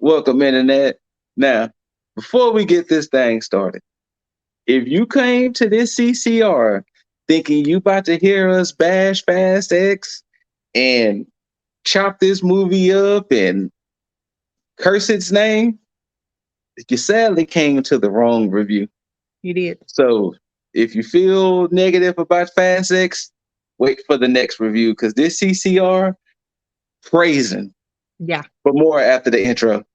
Welcome, Internet. Now, before we get this thing started, if you came to this CCR thinking you about to hear us bash Fast X and chop this movie up and curse its name, you sadly came to the wrong review. You did. So if you feel negative about Fast X, wait for the next review because this CCR praising. Yeah. But more after the intro.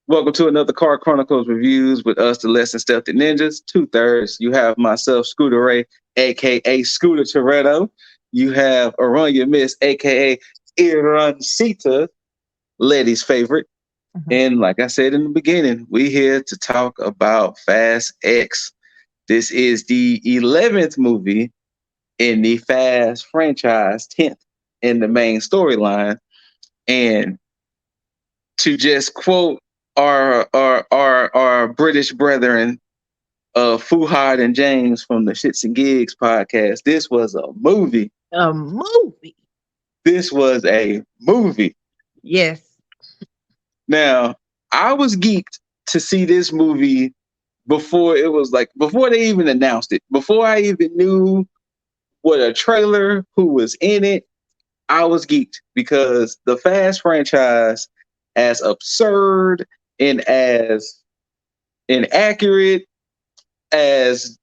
Welcome to another Car Chronicles reviews with us, the Less Than Stealthy Ninjas. 2/3. You have myself, Scooter Ray, aka Scooter Toretto. You have Aronya Miss, aka Irancita, Letty's favorite. And like I said in the beginning, we're here to talk about Fast X. This is the 11th movie in the Fast franchise, 10th in the main storyline. And to just quote our British brethren, Fuhad and James from the Shits and Gigs podcast, this was a movie. A movie. This was a movie. Yes. Now, I was geeked to see this movie before they even announced it. Before I even knew what a trailer, who was in it, I was geeked because the Fast franchise, as absurd and as inaccurate, as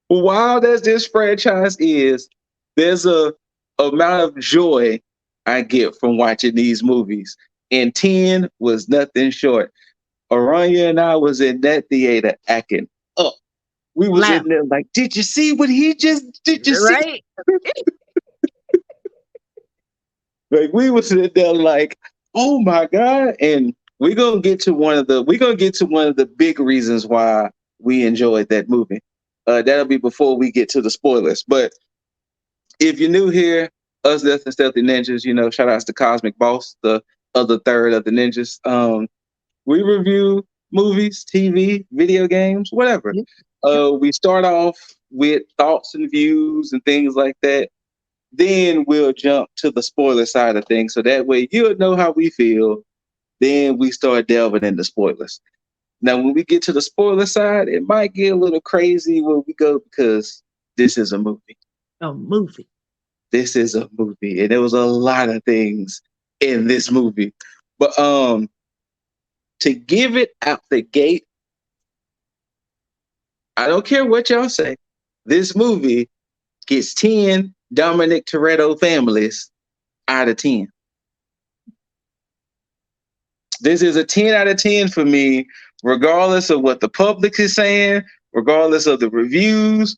wild as this franchise is, there's a amount of joy I get from watching these movies. And 10 was nothing short. Aranya and I was in that theater acting up. We was in there like, did you see what he just did? You see? Right. Like we was in there like, oh my God. And we're gonna get to one of the big reasons why we enjoyed that movie. That'll be before we get to the spoilers. But if you're new here, us Less Than Stealthy Ninjas, shout outs to Cosmic Boss, the other third of the ninjas. We review movies, TV, video games, whatever. We start off with thoughts and views and things like that. Then we'll jump to the spoiler side of things. So that way you'll know how we feel. Then we start delving into spoilers. Now, when we get to the spoiler side, it might get a little crazy where we go because this is a movie. A movie. This is a movie. And there was a lot of things in this movie. But to give it out the gate, I don't care what y'all say. This movie gets 10 Dominic Toretto families out of 10. This is a 10 out of 10 for me, regardless of what the public is saying, regardless of the reviews.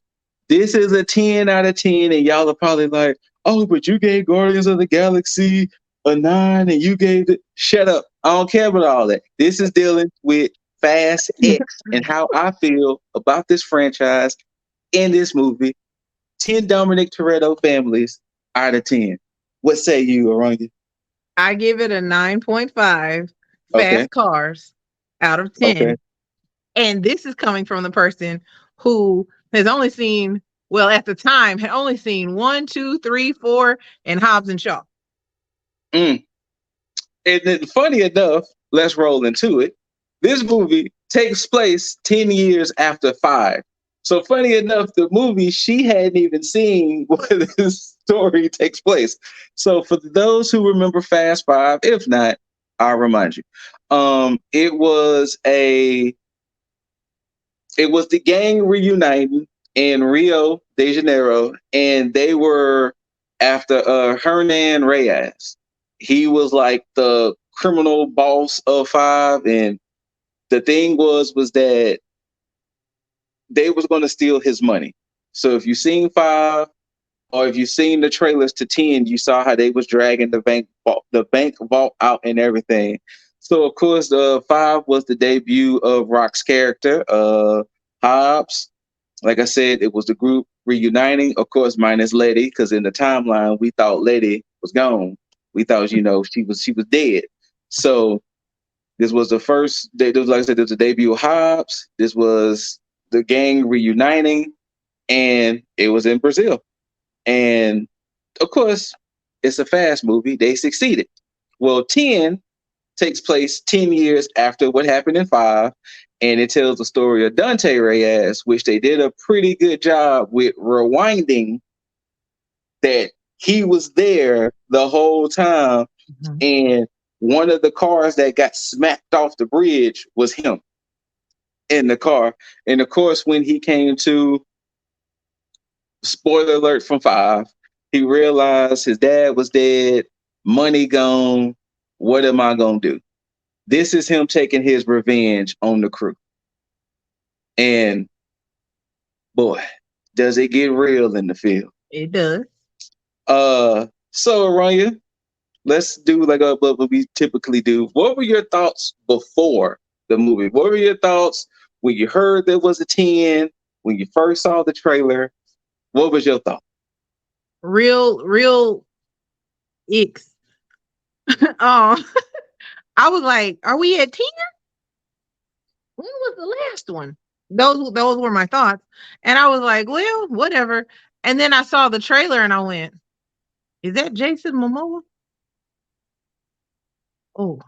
This is a 10 out of 10, and y'all are probably like, oh, but you gave Guardians of the Galaxy a 9, and you gave it. Shut up. I don't care about all that. This is dealing with Fast X and how I feel about this franchise in this movie. 10 Dominic Toretto families out of 10. What say you, Aranya? I give it a 9.5 fast cars out of 10. Okay. And this is coming from the person who has only seen, well, at the time, had only seen 1, 2, 3, 4, and Hobbs and Shaw. And then, funny enough, let's roll into it. This movie takes place 10 years after 5. So funny enough, the movie she hadn't even seen where this story takes place. So for those who remember Fast 5, if not, I'll remind you. It was the gang reuniting in Rio de Janeiro, and they were after Hernan Reyes. He was like the criminal boss of 5, and the thing was that they was going to steal his money. So if you've seen 5, or if you've seen the trailers to 10, you saw how they was dragging the bank vault out and everything. So of course, 5 was the debut of Rock's character, Hobbs. Like I said, it was the group reuniting, of course, minus Letty, because in the timeline we thought Letty was gone. We thought, she was dead. So this was the first. Like I said, there was the debut of Hobbs. This was the gang reuniting, and it was in Brazil. And of course, it's a fast movie. They succeeded. Well, 10 takes place 10 years after what happened in 5. And it tells the story of Dante Reyes, which they did a pretty good job with rewinding that he was there the whole time. Mhm. And one of the cars that got smacked off the bridge was him in the car. And of course, when he came to, spoiler alert from 5, he realized his dad was dead, money gone. What am I going to do? This is him taking his revenge on the crew. And boy, does it get real in the field. It does. So Aranya, let's do like what we typically do. What were your thoughts before the movie? What were your thoughts when you heard there was a 10, when you first saw the trailer? What was your thought? Real icks. um, I was like, are we at 10? When was the last one? Those were my thoughts. And I was like, well, whatever. And then I saw the trailer and I went, is that Jason Momoa? Oh.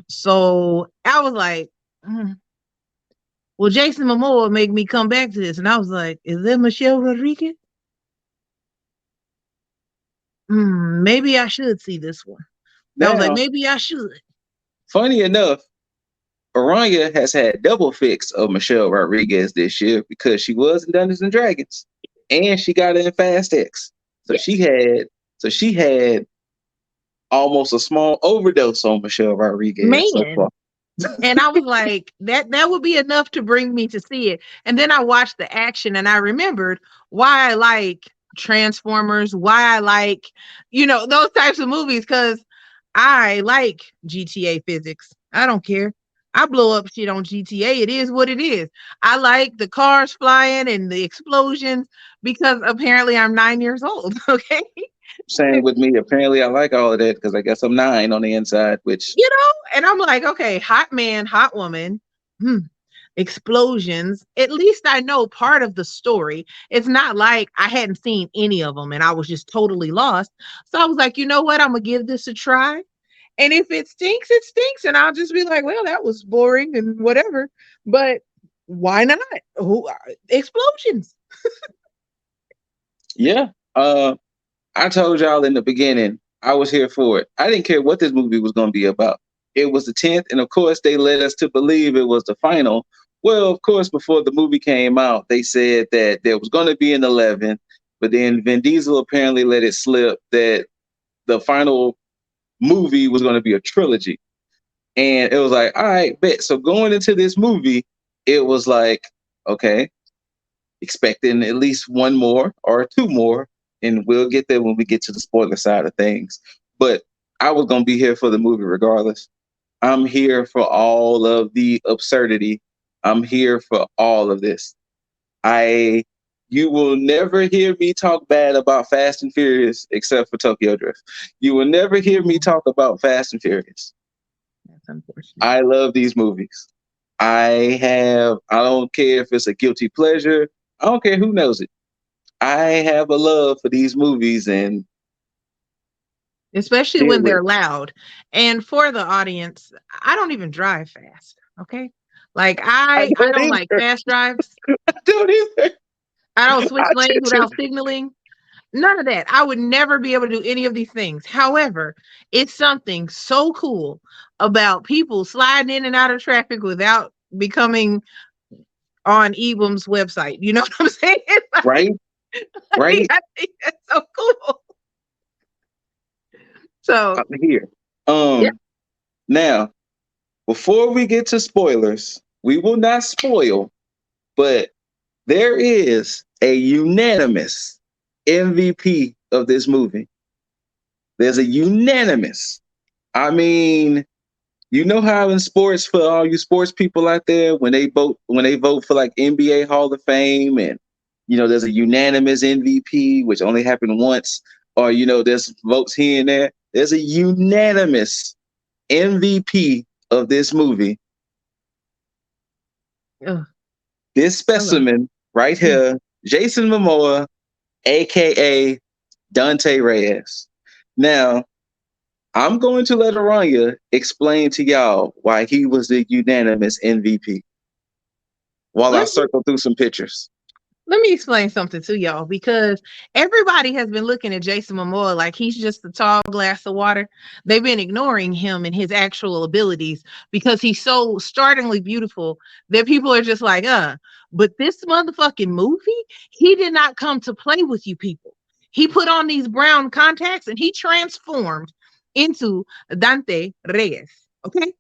So I was like, well, Jason Momoa made me come back to this. And I was like, is that Michelle Rodriguez? Maybe I should see this one. And I was like, Now, maybe I should. funny enough, Aranya has had double fix of Michelle Rodriguez this year because she was in Dungeons and Dragons, and she got it in Fast X. So Yeah. she had almost a small overdose on Michelle Rodriguez so Man. far. And I was like, that would be enough to bring me to see it. And then I watched the action and I remembered why I like Transformers, why I like, those types of movies, because I like GTA physics. I don't care. I blow up shit on GTA. It is what it is. I like the cars flying and the explosions because apparently I'm 9 years old. Okay. Same with me. Apparently, I like all of that because I guess I'm 9 on the inside, which And I'm like, okay, hot man, hot woman, explosions. At least I know part of the story. It's not like I hadn't seen any of them and I was just totally lost. So I was like, you know what? I'm gonna give this a try. And if it stinks, it stinks. And I'll just be like, well, that was boring and whatever. But why not? Explosions. yeah. I told y'all in the beginning, I was here for it. I didn't care what this movie was going to be about. It was the 10th, and of course, they led us to believe it was the final. Well, of course, before the movie came out, they said that there was going to be an 11th, but then Vin Diesel apparently let it slip that the final movie was going to be a trilogy. And it was like, all right, bet. So going into this movie, it was like, okay, expecting at least one more or two more, and we'll get there when we get to the spoiler side of things. But I was gonna be here for the movie regardless. I'm here for all of the absurdity. I'm here for all of this. You will never hear me talk bad about Fast and Furious except for Tokyo Drift. You will never hear me talk about Fast and Furious. That's unfortunate. I love these movies. I don't care if it's a guilty pleasure. I don't care who knows it. I have a love for these movies and Especially deal when with they're it. loud. And for the audience, I don't even drive fast. Okay. Like I I don't don't like either. fast drives. I don't either. I don't switch I lanes just, without signaling. None of that. I would never be able to do any of these things. However, it's something so cool about people sliding in and out of traffic without becoming on Edom's website. You know what I'm saying? right, right. I think that's so cool. So I'm here. yeah. Now, before we get to spoilers, we will not spoil, but there is a unanimous MVP of this movie. There's a unanimous. I mean, you know how in sports, for all you sports people out there, when they vote for like NBA Hall of Fame, and there's a unanimous MVP, which only happened once, or there's votes here and there. There's a unanimous MVP of this movie. Ugh, This I love specimen right it. here, Jason Momoa, aka Dante Reyes. Now, I'm going to let Aranya explain to y'all why he was the unanimous MVP while I Let me circle through some pictures. let me explain something to y'all because everybody has been looking at Jason Momoa like he's just a tall glass of water. They've been ignoring him and his actual abilities because he's so startlingly beautiful that people are just like, but this motherfucking movie, he did not come to play with you people. He put on these brown contacts and he transformed into Dante Reyes. Okay.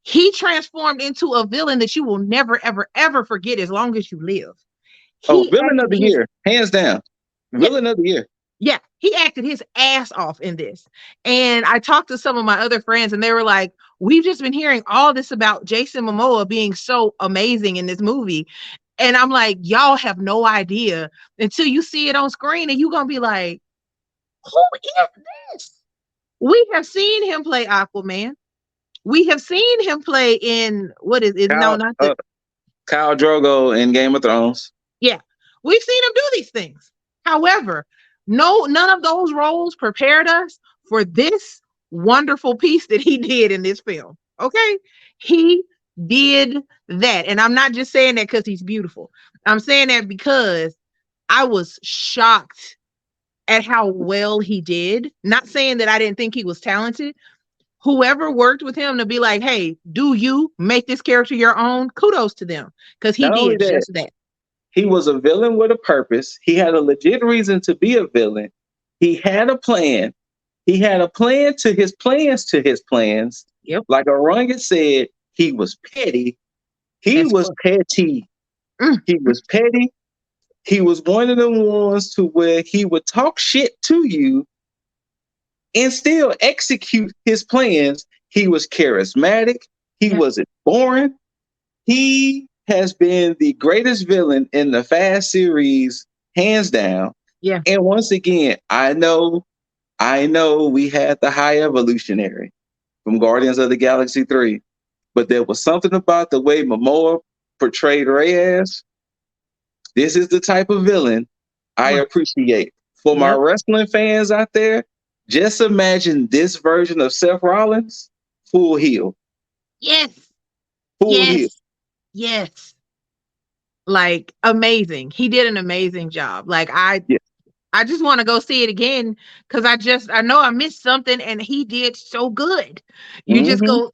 He transformed into a villain that you will never, ever, ever forget as long as you live. Oh, He villain of acted the his year, hands down. Yeah, Villain of the year. yeah, he acted his ass off in this. And I talked to some of my other friends and they were like, we've just been hearing all this about Jason Momoa being so amazing in this movie. And I'm like, y'all have no idea until you see it on screen and you're gonna be like, who is this? We have seen him play Aquaman. We have seen him play in what is it? No, Kyle, not the Kyle Drogo in Game of Thrones. Yeah, we've seen him do these things. However, none of those roles prepared us for this wonderful piece that he did in this film. Okay, he did that, and I'm not just saying that because he's beautiful. I'm saying that because I was shocked at how well he did. Not saying that I didn't think he was talented. Whoever worked with him to be like, hey, do you make this character your own? Kudos to them because he Not only did that, just that. he was a villain with a purpose. He had a legit reason to be a villain. He had a plan. He had a plan to his plans. Yep. Like Aranya said, he was petty. He As was fuck. petty. Mm, He was petty. He was one of them ones to where he would talk shit to you and still execute his plans. He was charismatic. He yeah, wasn't boring. He has been the greatest villain in the Fast series, hands down. yeah, And once again, I know we had the High Evolutionary from Guardians of the Galaxy 3, but there was something about the way Momoa portrayed Reyes. This is the type of villain I right. appreciate. For my Yep. wrestling fans out there, just imagine this version of Seth Rollins, full heel, Yes. full heel. Yes. Yes. Like amazing. He did an amazing job. Like Yeah. I just want to go see it again because I know I missed something and he did so good. You just Mm-hmm. go,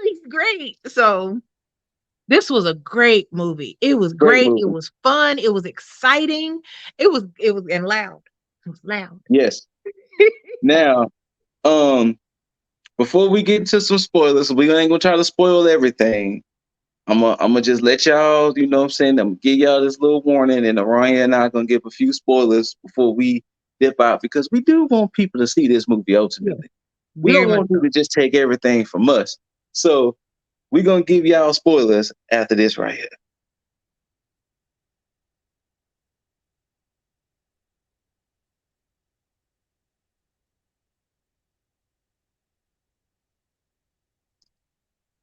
he's great. So this was a great movie. It was Great great. It movie. was fun. It was exciting. It was and loud. It was loud. Yes. Now, before we get into some spoilers, we ain't gonna try to spoil everything. I'm gonna just let y'all, you know what I'm saying? I'm gonna give y'all this little warning, and Orion and I are gonna give a few spoilers before we dip out because we do want people to see this movie Yeah, ultimately. We very don't much want you so. to just take everything from us. So we're gonna give y'all spoilers after this right here.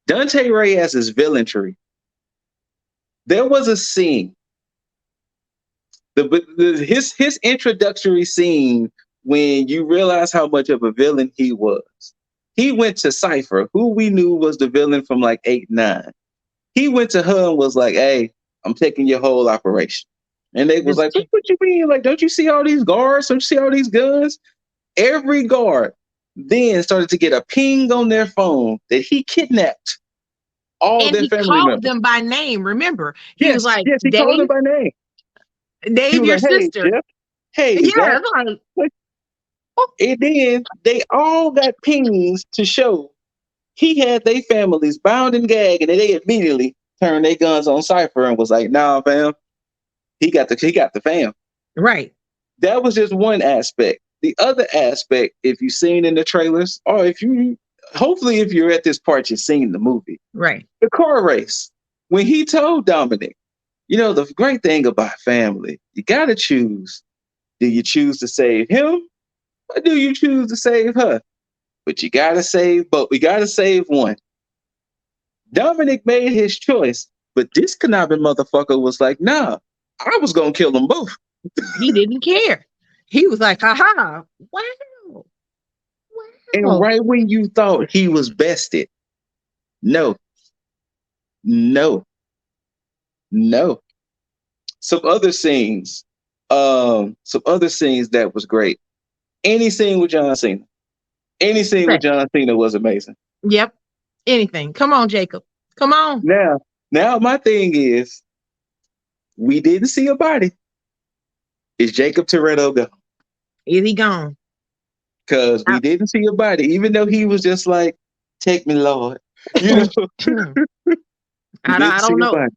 Dante Reyes' villainry. There was a scene, his introductory scene when you realize how much of a villain he was. He went to Cypher, who we knew was the villain from like 8, 9. He went to her and was like, "Hey, I'm taking your whole operation." And they was Just like, "What you mean? Like, don't you see all these guards? Don't you see all these guns?" Every guard then started to get a ping on their phone that he kidnapped all and their he family called members. them by name. Remember, he was Yes, like, yes, he called them Dave, by name. He Dave, was your like, "Hey, sister. Jeff. Hey, Yeah, Zach." it's like, oh, And then they all got pings to show he had their families bound and gagged, and they immediately turned their guns on Cypher and was like, "Nah, fam, he got the fam." right, That was just one aspect. The other aspect, if you've seen in the trailers, or hopefully if you're at this part, you've seen the movie, right. the car race. When he told Dominic, the great thing about family, you gotta choose. Do you choose to save him, or do you choose to save her? But you gotta save, but we gotta save one. Dominic made his choice, but this conniving motherfucker was like, nah, I was gonna kill them both. He didn't care. He was like, haha, wow, And wow. right when you thought he was bested, no, no, no. Some other scenes, some other scenes that was great. Any scene with John Cena, any scene with Okay. John Cena was amazing. Yep. Anything. Come on, Jacob. Come on. Now, now my thing is, we didn't see a body. Is Jacob Toretto gone? Is he gone? Because we I, didn't see a body, even though he was just like, "Take me, Lord," you know. We I didn't see don't a know. body.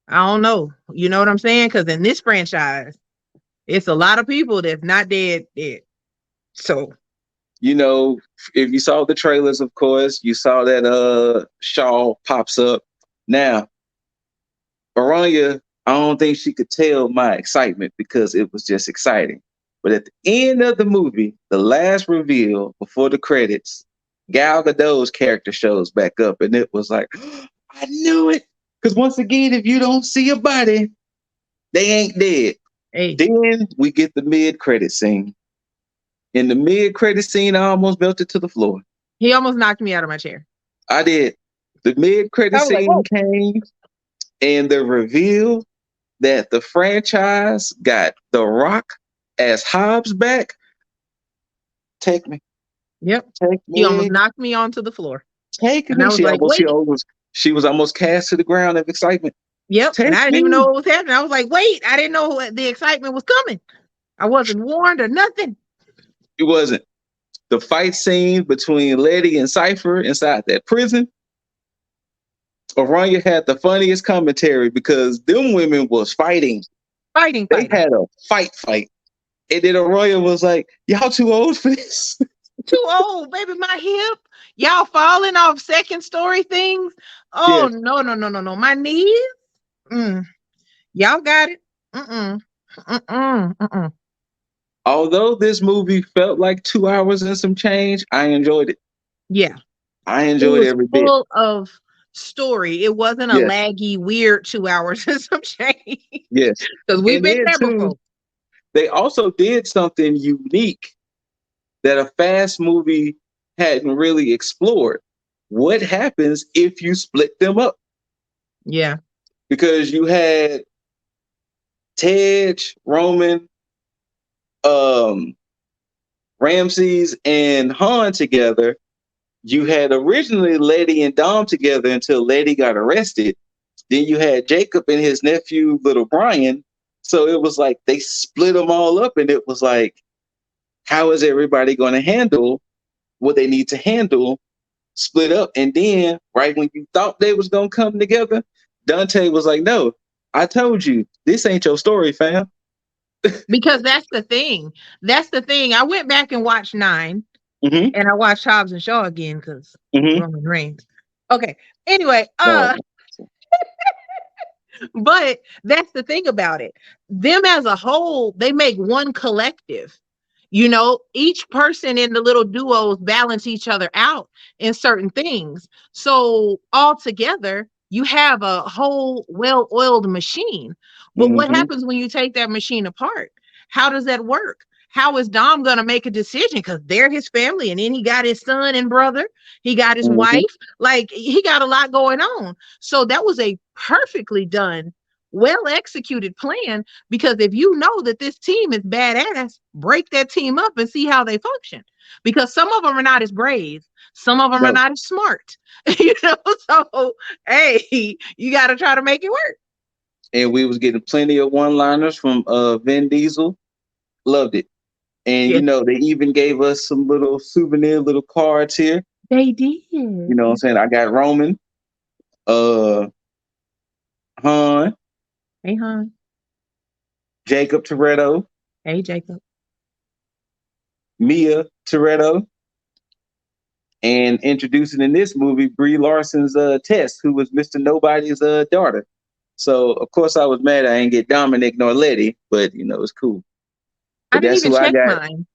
I don't know. You know what I'm saying? Because in this franchise, it's a lot of people that's not dead dead. So You know, if you saw the trailers, of course, you saw that Shaw pops up. Now, Aranya, I don't think she could tell my excitement because it was just exciting. But at the end of the movie, the last reveal before the credits, Gal Gadot's character shows back up, and it was like, I knew it. Because once again, if you don't see a body, they ain't dead. hey, Then we get the mid-credit scene. In the mid-credit scene, I almost melted to the floor. he almost knocked me out of my chair. I did. The mid-credit I was like, scene whoa. came, and the reveal that the franchise got The Rock as Hobbs back. Take me, Yep. take He almost me, knocked me onto the floor. take And I me. was like, wait. She was almost cast to the ground of excitement. Yep. And Take I didn't even know me. what was happening. I was like, wait, I didn't know the excitement was coming. I wasn't warned or nothing. It wasn't. The fight scene between Letty and Cypher inside that prison. Aranya had the funniest commentary because them women was fighting. Fighting, They fighting. had a fight. And then Arroyo was like, y'all too old for this. Too old, baby. My hip. Y'all falling off second story things. Oh Yes. no, no, no, no, no. My knees. Mm. Y'all got it. Mm-mm. Mm-mm. Mm-mm. Although this movie felt like 2 hours and some change, I enjoyed it. Yeah. I It enjoyed was every bit. full of story. It wasn't a Yes. laggy, weird 2 hours and some change. Yes. Because we've And been then there too, before. they also did something unique that a fast movie hadn't really explored. What happens if you split them up? Yeah. Because you had Tej, Roman, um, Ramses, and Han together. You had originally Letty and Dom together until Letty got arrested. Then you had Jacob and his nephew, little Brian. So it was like they split them all up, and it was like, how is everybody going to handle what they need to handle split up? And then, right when you thought they was going to come together, Dante was like, no, I told you, this ain't your story, fam. Because that's the thing. That's the thing. I went back and watched 9 Mm-hmm. and I watched Hobbs and Shaw again because Mm-hmm. Roman Reigns. Okay. Anyway, No. but that's the thing about it. Them as a whole, they make one collective. You know, each person in the little duos balance each other out in certain things. So all together, you have a whole well-oiled machine. But what Mm-hmm. happens when you take that machine apart? How does that work? How is Dom going to make a decision? Because they're his family. And then he got his son and brother. He got his Mm-hmm. wife. Like he got a lot going on. So that was a perfectly done, well executed plan, because if you know that this team is badass, break that team up and see how they function. Because some of them are not as brave, some of them are No. not as smart, you know. So hey, you got to try to make it work. And we was getting plenty of one-liners from Vin Diesel. Loved it. And Yes, they even gave us some little souvenir little cards here. they did. You know what I'm saying? I got Roman, uh Han, Hey, hon. Jacob Toretto, Hey, Jacob. Mia Toretto, and introducing in this movie Brie Larson's Tess, who was Mr. Nobody's daughter. So of course I was mad I ain't get Dominic nor Letty, but it's cool. I But didn't that's even who I check got. mine.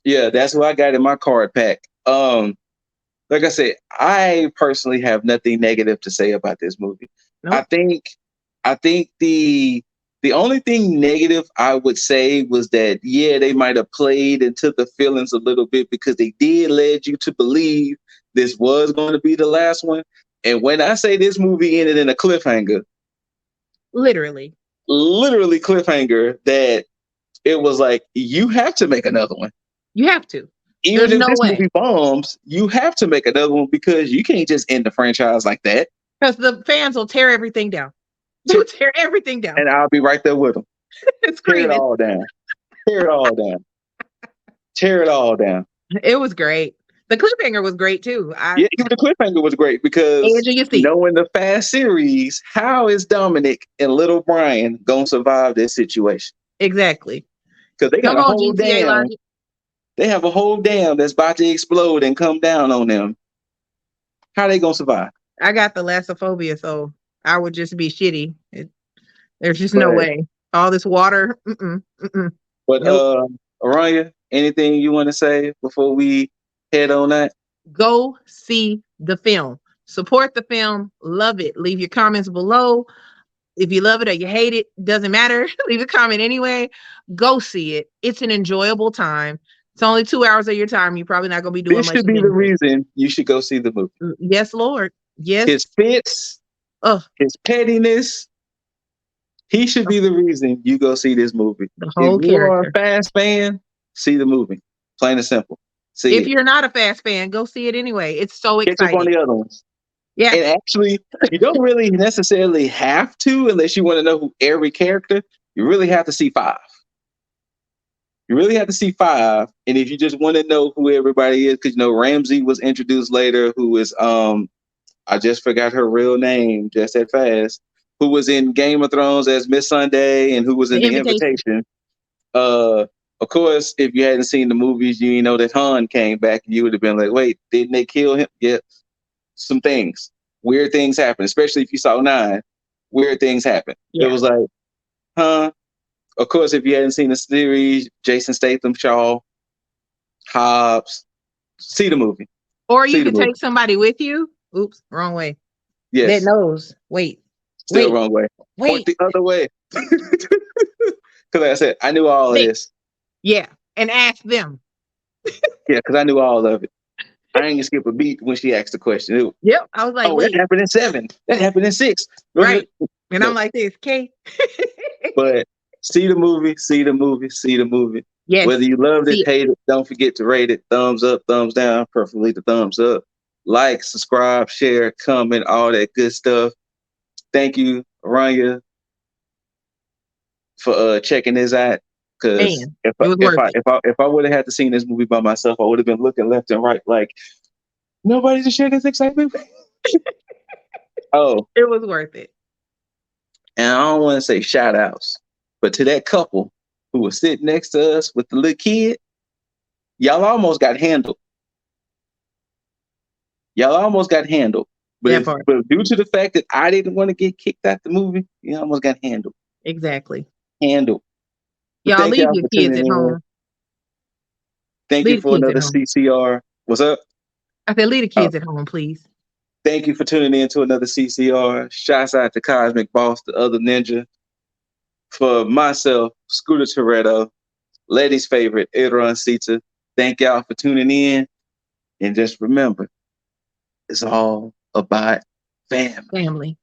Yeah, that's who I got in my card pack. Like I said, I personally have nothing negative to say about this movie. I Nope. think I think the The only thing negative I would say was that, yeah, they might have played into the feelings a little bit because they did lead you to believe this was going to be the last one. And when I say this movie ended in a cliffhanger, Literally. literally cliffhanger, that it was like, you have to make another one. You have to. Even There's if no this way. movie bombs, you have to make another one because you can't just end the franchise like that. Because the fans will tear everything down. They'll tear everything down. And I'll be right there with them. And Tear it screaming. all down. Tear it all down. Tear it all down. It was great. The cliffhanger was great too. Yeah, even the cliffhanger was great because Edge of your seat. knowing the Fast series, how is Dominic and little Brian gonna survive this situation? Exactly. Because they got Come a on, whole GTA dam. logic. They have a whole dam that's about to explode and come down on them. How they gonna survive? I got the thalassophobia, so I would just be shitty. There's just no But way. All this water. but Nope. Aranya, anything you want to say before we head on that? Go see the film. Support the film. Love it. Leave your comments below. If you love it or you hate it, doesn't matter. Leave a comment anyway. Go see it. It's an enjoyable time. It's only 2 hours of your time. You're probably not going to be doing This much should be the again. reason you should go see the movie. Yes, Lord. Yes. His fits, Oh, his pettiness, he should be the reason you go see this movie. the If whole you are a character. Fast fan, see the movie. Plain and simple. See If it. you're not a Fast fan, go see it anyway. It's so Catch up on exciting. the other ones. Yeah. And actually, you don't really necessarily have to, unless you want to know who every character. You really have to see 5. You really have to see 5. And if you just want to know who everybody is, because Ramsey was introduced later, who is I just forgot her real name just that fast, who was in Game of Thrones as Miss Sunday and who was in The The invitation. Invitation. Of course, if you hadn't seen the movies, you know that Han came back and you would have been like, wait, didn't they kill him? Yeah. Some things. Weird things happen, especially if you saw 9. Weird things happen. It Yeah. was like, huh? Of course, if you hadn't seen the series, Jason Statham, Shaw, Hobbs, see the movie. Or you See the could movie. take somebody with you. Oops, wrong way. That Yes. knows. Wait. Still Wait. wrong way. Point Wait. the other way. Because like I said, I knew all of Wait. this. Yeah. And ask them. Yeah, because I knew all of it. I ain't gonna skip a beat when she asked the question. Yep. I was like, Oh, that wait. happened in 7. That happened in 6. Right. And I'm No, like this, okay? but see the movie, see the movie, see the movie. Yes. Whether you loved it, See it. hate it, don't forget to rate it. Thumbs up, thumbs down, preferably the thumbs up. Like, subscribe, share, comment, all that good stuff. Thank you, Aranya, for checking this out. Because Man, it was worth it. if I would have had to seen this movie by myself, I would have been looking left and right like nobody to share this excitement. Oh, It was worth it. and I don't want to say shout outs, but to that couple who was sitting next to us with the little kid, y'all almost got handled. Y'all almost got handled. That part. But due to the fact that I didn't want to get kicked out the movie, you almost got handled. Exactly. Handled. But Y'all thank leave y'all your for kids tuning at in. home. Thank Leave you the for kids at another home. CCR. What's up? I said, leave the Oh, kids at home, please. thank you for tuning in to another CCR. Shouts out to Cosmic Boss, the other ninja. For myself, Scooter Toretto, ladies' favorite, Adron Sita. Thank y'all for tuning in. And just remember, it's all about family. Family.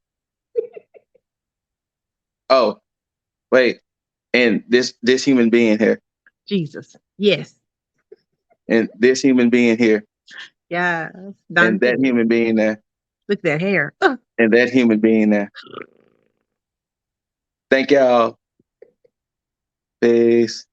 Oh, wait. And this human being here. Jesus. Yes. And this human being here. Yes. And Dante. that human being there. Look at that hair. And that human being there. Thank y'all. Peace.